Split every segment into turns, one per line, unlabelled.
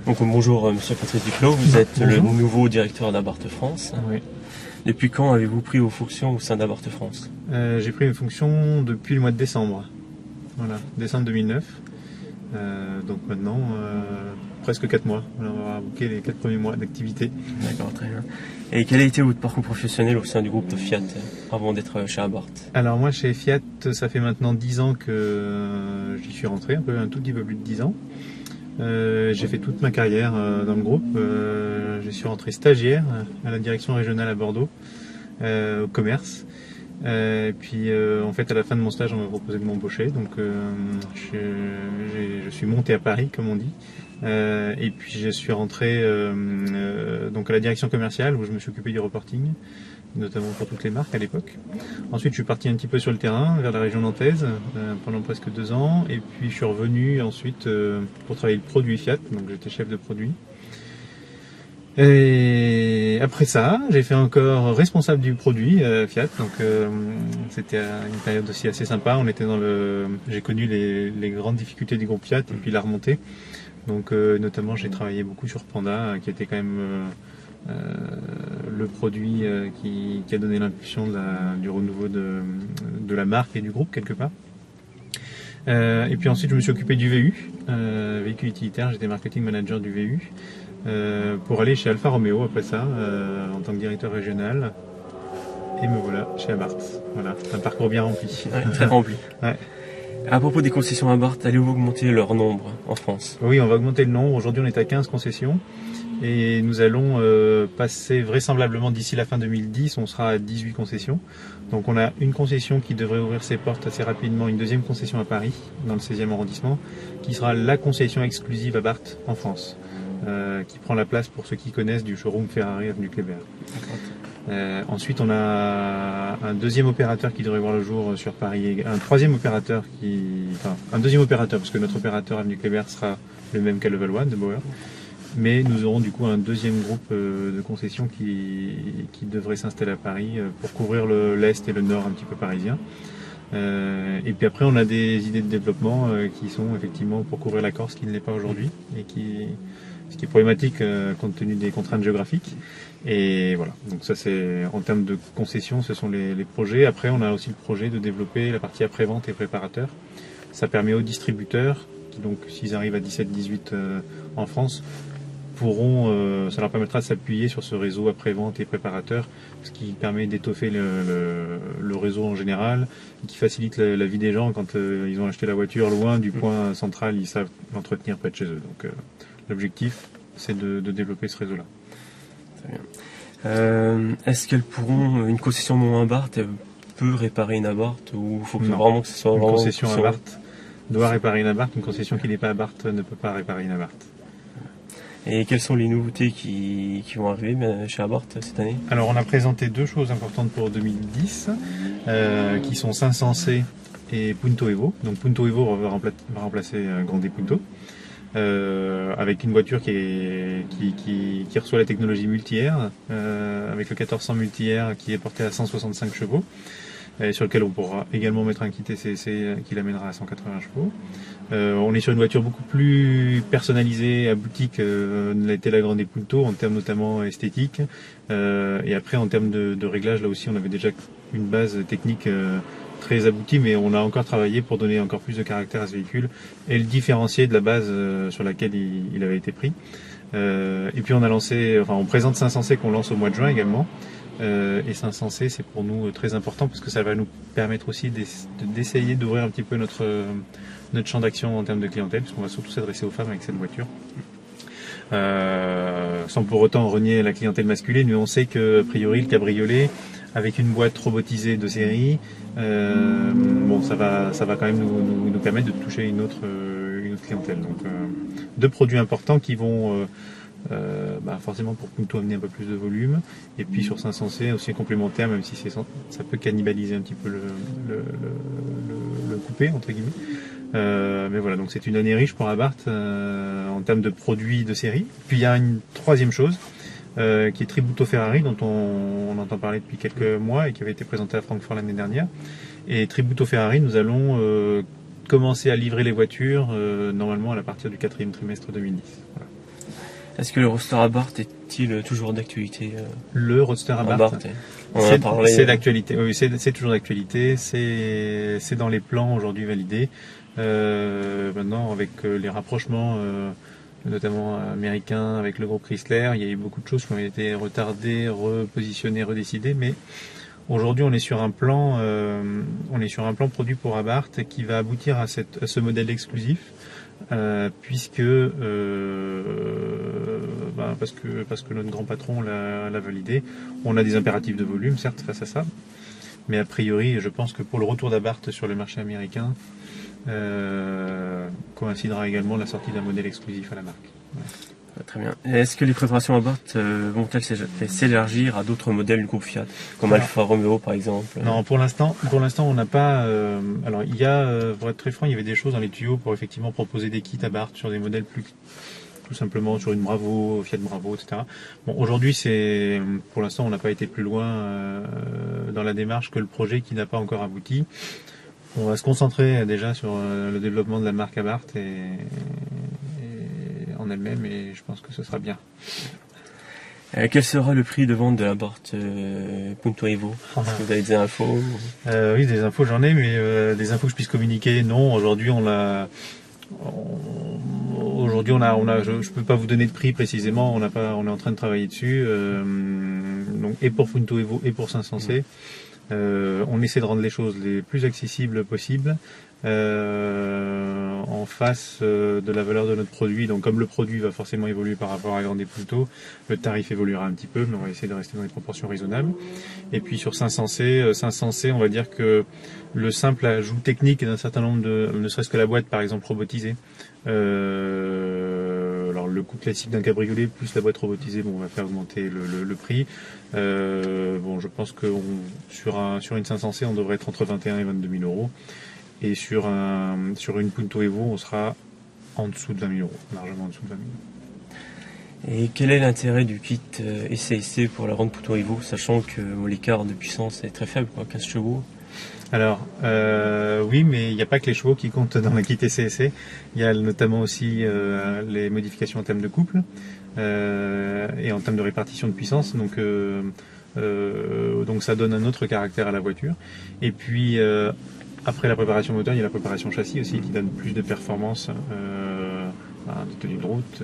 Donc bonjour Monsieur Patrice Duclos, vous êtes
Bonjour.
le nouveau directeur d'Abarth France.
Oui.
Depuis quand avez-vous pris vos fonctions au sein d'Abarth France?
J'ai pris mes fonctions depuis le mois de décembre. Voilà, décembre 2009. Donc maintenant, presque 4 mois. Voilà, on va booker les 4 premiers mois d'activité.
D'accord, très bien. Et quel a été votre parcours professionnel au sein du groupe de Fiat avant d'être chez Abarth?
Alors moi chez Fiat, ça fait maintenant 10 ans que j'y suis rentré, un tout petit peu plus de 10 ans. J'ai fait toute ma carrière dans le groupe. Je suis rentré stagiaire à la direction régionale à Bordeaux, au commerce. Puis en fait à la fin de mon stage on m'a proposé de m'embaucher, donc je suis monté à Paris comme on dit, et puis je suis rentré donc à la direction commerciale où je me suis occupé du reporting, notamment pour toutes les marques à l'époque. Ensuite je suis parti un petit peu sur le terrain vers la région nantaise pendant presque 2 ans, et puis je suis revenu ensuite pour travailler le produit Fiat, donc j'étais chef de produit. Et après ça, j'ai fait encore responsable du produit Fiat, donc c'était une période aussi assez sympa. On était j'ai connu les grandes difficultés du groupe Fiat et puis la remontée. Donc notamment, j'ai travaillé beaucoup sur Panda, qui était quand même le produit qui a donné l'impulsion du renouveau de la marque et du groupe quelque part. Et puis ensuite, je me suis occupé du VU, véhicule utilitaire. J'étais marketing manager du VU. Pour aller chez Alfa Romeo après ça, en tant que directeur régional. Et me voilà chez Abarth. Voilà, un parcours bien rempli.
Ouais, très rempli.
Ouais.
À propos des concessions Abarth, allez-vous augmenter leur nombre en France?
Oui, on va augmenter le nombre. Aujourd'hui, on est à 15 concessions. Et nous allons passer vraisemblablement d'ici la fin 2010, on sera à 18 concessions. Donc on a une concession qui devrait ouvrir ses portes assez rapidement, une deuxième concession à Paris, dans le 16e arrondissement, qui sera la concession exclusive Abarth en France. Qui prend la place, pour ceux qui connaissent, du showroom Ferrari avenue Kléber. Ensuite, on a un deuxième opérateur qui devrait voir le jour sur Paris, un troisième opérateur un deuxième opérateur, parce que notre opérateur avenue Kléber sera le même qu'à Levallois, de Bauer. Mais nous aurons du coup un deuxième groupe de concessions qui devrait s'installer à Paris pour couvrir l'Est et le Nord un petit peu parisien. Et puis après, on a des idées de développement qui sont effectivement pour couvrir la Corse, qui ne l'est pas aujourd'hui, et ce qui est problématique compte tenu des contraintes géographiques. Et voilà, donc ça c'est en termes de concessions, ce sont les projets. Après, on a aussi le projet de développer la partie après-vente et préparateur. Ça permet aux distributeurs, qui donc s'ils arrivent à 17-18 en France, ça leur permettra de s'appuyer sur ce réseau après-vente et préparateur, ce qui permet d'étoffer le réseau en général, et qui facilite la vie des gens quand ils ont acheté la voiture loin du point central, ils savent l'entretenir près de chez eux. Donc l'objectif, c'est de développer ce réseau-là.
Très bien. Est-ce qu'elles pourront, une concession non Abarth, elle peut réparer une Abarth, ou il faut vraiment que ce soit
une concession Abarth doit réparer une Abarth, une concession qui n'est pas Abarth ne peut pas réparer une Abarth.
Et quelles sont les nouveautés qui vont arriver chez Abarth cette année?
Alors on a présenté 2 choses importantes pour 2010, qui sont 500C et Punto Evo. Donc Punto Evo va remplacer Grande Punto, avec une voiture qui reçoit la technologie multi-air, avec le 1400 multi-air qui est porté à 165 chevaux. Sur lequel on pourra également mettre un kit TCC qui l'amènera à 180 chevaux. On est sur une voiture beaucoup plus personnalisée, aboutie que ne l'a été la Grande Punto, en termes notamment esthétiques. Et après, en termes de réglage, là aussi, on avait déjà une base technique très aboutie, mais on a encore travaillé pour donner encore plus de caractère à ce véhicule et le différencier de la base sur laquelle il avait été pris. Et puis on présente 500C qu'on lance au mois de juin également. Et 500C, c'est pour nous très important parce que ça va nous permettre aussi d'essayer d'ouvrir un petit peu notre champ d'action en termes de clientèle, puisqu'on va surtout s'adresser aux femmes avec cette voiture. Sans pour autant renier la clientèle masculine, mais on sait que a priori le cabriolet avec une boîte robotisée de série, ça va quand même nous permettre de toucher une autre clientèle. Donc 2 produits importants qui vont forcément pour Punto amener un peu plus de volume, et puis sur 500C aussi complémentaire, même si ça peut cannibaliser un petit peu le coupé entre guillemets. Mais voilà, donc c'est une année riche pour Abarth en termes de produits de série. Puis il y a une troisième chose qui est Tributo Ferrari, dont on entend parler depuis quelques mois et qui avait été présenté à Francfort l'année dernière. Et Tributo Ferrari, nous allons commencer à livrer les voitures normalement à partir du 4e trimestre 2010. Voilà.
Est-ce que le Roadster Abarth est-il toujours d'actualité
Le Roadster Abarth, c'est d'actualité. Oui, c'est toujours d'actualité. C'est dans les plans aujourd'hui validés. Maintenant, avec les rapprochements, notamment américains, avec le groupe Chrysler, il y a eu beaucoup de choses qui ont été retardées, repositionnées, redécidées, mais aujourd'hui, on est sur un plan produit pour Abarth qui va aboutir à ce modèle exclusif, puisque parce que notre grand patron l'a validé. On a des impératifs de volume, certes, face à ça, mais a priori, je pense que pour le retour d'Abarth sur le marché américain, coïncidera également la sortie d'un modèle exclusif à la marque. Voilà.
Très bien. Est-ce que les préparations Abarth vont-elles s'élargir à d'autres modèles du groupe Fiat, comme Alfa Romeo par exemple?
Non, pour l'instant, on n'a pas. Alors, il y a, pour être très franc, il y avait des choses dans les tuyaux pour effectivement proposer des kits Abarth sur des modèles plus, tout simplement sur une Bravo, Fiat Bravo, etc. Bon, aujourd'hui, pour l'instant, on n'a pas été plus loin dans la démarche que le projet qui n'a pas encore abouti. On va se concentrer déjà sur le développement de la marque Abarth et en elle-même, et je pense que ce sera bien.
Quel sera le prix de vente de l'Abarth Punto Evo? Est-ce que vous avez des infos?
Oui, des infos j'en ai, mais des infos que je puisse communiquer, non. Aujourd'hui, je peux pas vous donner de prix précisément. On est en train de travailler dessus. Donc et pour Punto Evo et pour 500C. On essaie de rendre les choses les plus accessibles possibles en face de la valeur de notre produit. Donc comme le produit va forcément évoluer par rapport à Grande Punto, le tarif évoluera un petit peu, mais on va essayer de rester dans les proportions raisonnables. Et puis sur 500C, on va dire que le simple ajout technique d'un certain nombre ne serait-ce que la boîte par exemple robotisée, alors le coût classique d'un cabriolet plus la boîte robotisée, on va faire augmenter le prix. Je pense que sur une 500C, on devrait être entre 21 et 22 000 euros. Et sur une Punto Evo, on sera en dessous de 20 000 euros, largement en dessous de 20 000.
Et quel est l'intérêt du kit SAIC pour la Grande Punto Evo, sachant que l'écart de puissance est très faible, 15 chevaux?
Alors, oui, mais il n'y a pas que les chevaux qui comptent dans le kit SAIC. Il y a notamment aussi les modifications en termes de couple et en termes de répartition de puissance. Donc ça donne un autre caractère à la voiture. Et puis, après la préparation moteur, il y a la préparation châssis aussi qui donne plus de performance, de tenue de route,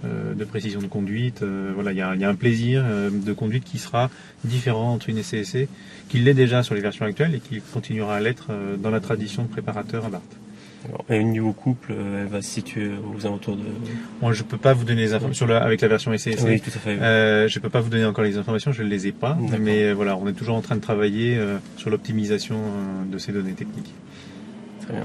de précision de conduite. Il y a un plaisir de conduite qui sera différent entre une SAIC, qui l'est déjà sur les versions actuelles et qui continuera à l'être dans la tradition de préparateur Abarth.
Et au niveau couple, elle va se situer aux alentours de...
Moi, je peux pas vous donner les informations avec la version SAIC.
Oui, tout à fait.
Je peux pas vous donner encore les informations, je ne les ai pas. Mais voilà, on est toujours en train de travailler sur l'optimisation de ces données techniques.
Très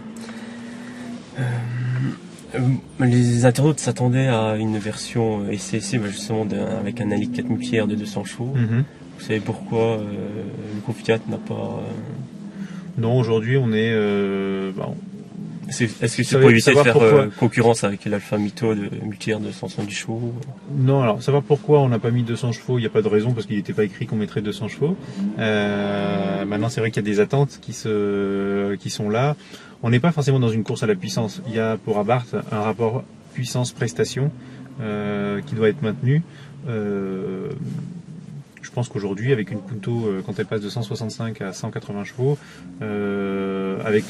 bien. Les internautes s'attendaient à une version SAIC, justement avec un Ali 4000 pierres de 200 chevaux. Vous savez pourquoi le groupe Fiat n'a pas...
Non, aujourd'hui, on est...
Est-ce que c'est pour éviter de faire concurrence avec l'Alfa Mito de multi-air de 170 chevaux?
Non, alors savoir pourquoi on n'a pas mis 200 chevaux, il n'y a pas de raison parce qu'il n'était pas écrit qu'on mettrait 200 chevaux. Maintenant, c'est vrai qu'il y a des attentes qui sont là. On n'est pas forcément dans une course à la puissance. Il y a pour Abarth un rapport puissance-prestation qui doit être maintenu. Je pense qu'aujourd'hui, avec une Punto, quand elle passe de 165 à 180 chevaux, avec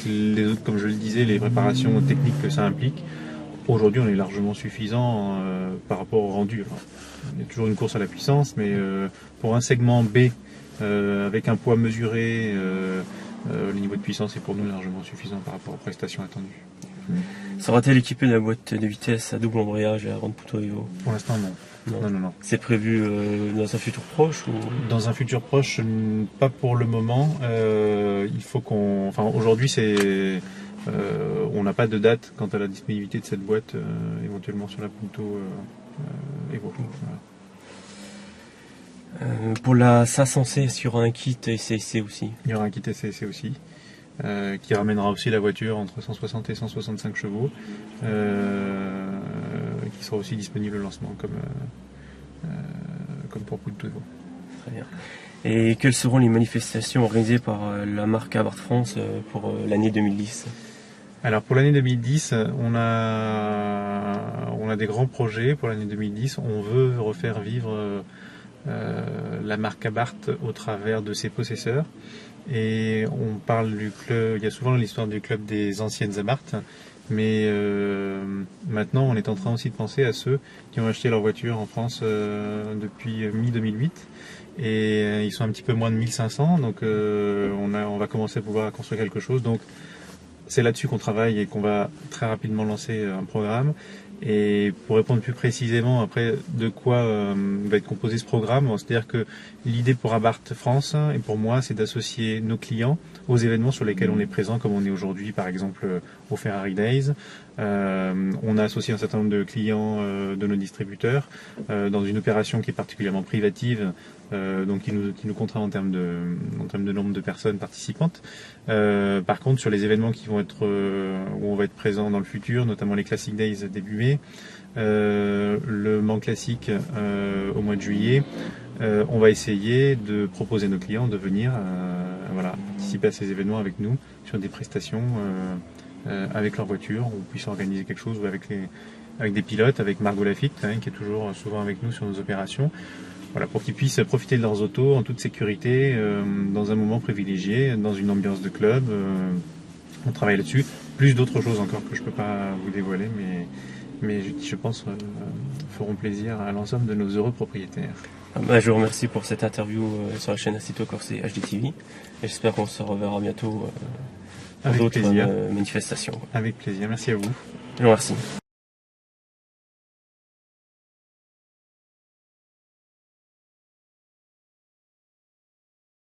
comme je le disais, les préparations techniques que ça implique, aujourd'hui on est largement suffisant par rapport au rendu. Enfin, il y a toujours une course à la puissance, mais pour un segment B, avec un poids mesuré, le niveau de puissance est pour nous largement suffisant par rapport aux prestations attendues.
Sera-t-elle équipée de la boîte de vitesse à double embrayage à la Grande Punto Evo?
Pour l'instant, non. Non.
C'est prévu dans un futur proche ou...
Dans un futur proche, pas pour le moment. Il faut aujourd'hui, on n'a pas de date quant à la disponibilité de cette boîte, éventuellement sur la Punto Evo.
Voilà. Pour la 500C, est-ce qu'il y aura un kit SAIC aussi?
Il y aura un kit SAIC aussi. Qui ramènera aussi la voiture entre 160 et 165 chevaux, qui sera aussi disponible au lancement comme pour Punto Evo.
Très bien. Et quelles seront les manifestations organisées par la marque Abarth France pour l'année 2010?
Alors pour l'année 2010, on a on a des grands projets pour l'année 2010. On veut refaire vivre la marque Abarth au travers de ses possesseurs. Et on parle du club, il y a souvent l'histoire du club des anciennes Abarth, mais maintenant on est en train aussi de penser à ceux qui ont acheté leur voiture en France depuis mi-2008, et ils sont un petit peu moins de 1500, donc on va commencer à pouvoir construire quelque chose. Donc c'est là-dessus qu'on travaille et qu'on va très rapidement lancer un programme. Et pour répondre plus précisément après de quoi va être composé ce programme, c'est-à-dire que l'idée pour Abarth France et pour moi, c'est d'associer nos clients aux événements sur lesquels on est présent, comme on est aujourd'hui par exemple au Ferrari Days. On a associé un certain nombre de clients de nos distributeurs dans une opération qui est particulièrement privative, donc qui nous contraint en termes de nombre de personnes participantes. Par contre, sur les événements qui vont être où on va être présent dans le futur, notamment les Classic Days début mai, le Mans Classique au mois de juillet, on va essayer de proposer à nos clients de venir participer à ces événements avec nous sur des prestations avec leur voiture, on puisse organiser quelque chose avec des pilotes, avec Margot Lafitte qui est toujours souvent avec nous sur nos opérations. Voilà, pour qu'ils puissent profiter de leurs autos en toute sécurité, dans un moment privilégié, dans une ambiance de club. On travaille là-dessus. Plus d'autres choses encore que je ne peux pas vous dévoiler, mais je pense feront plaisir à l'ensemble de nos heureux propriétaires.
Je vous remercie pour cette interview sur la chaîne Assetto Corse HDTV. Et j'espère qu'on se reverra bientôt pour d'autres manifestations.
Avec plaisir, merci à vous.
Je vous remercie.